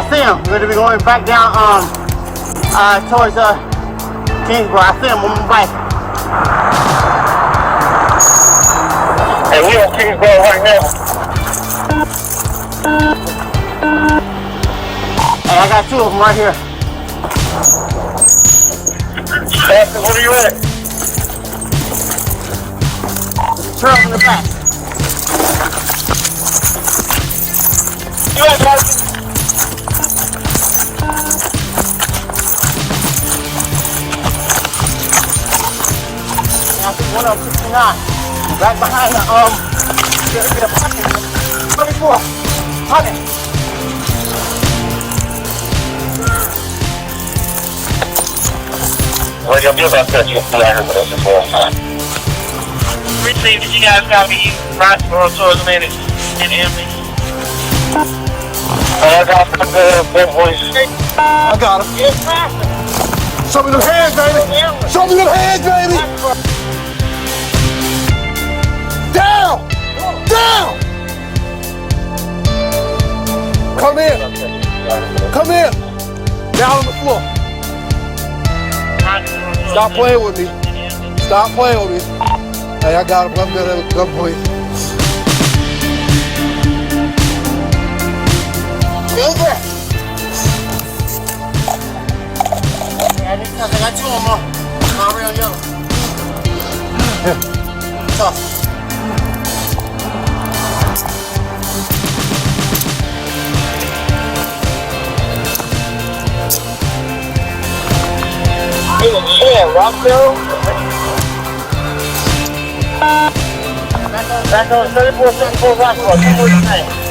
see him. We're gonna be going back down towards Kingsborough. I see him on my bike. Hey, we on Kingsborough right now. Hey, I got two of them right here. Hey, where are you at? Truck in the back. You at, Marcus? I think one of them 69. Right behind the parking. 24. 100. Well, you'll be about to get the letter with us as well. Received that you guys got me right for tourism and Emily. I got the boys. I got him. Show me them hands, baby. Show me them hands, baby. Down! Down! Come here. Come here. Down on the floor. Stop playing with me. Stop playing with me. Hey, I got him. I'm gonna have a gun point. Over. Yeah, this I got two of them. Not real yellow. Tough. Yeah, Rocco. Back on 34 Rocco.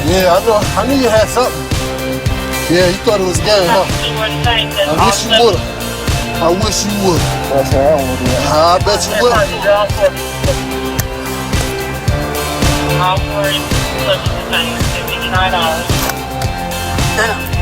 Yeah, I knew you had something. Yeah, you thought it was a game, huh? I wish you would. I wish you would. I bet you would. I'll worry. $59.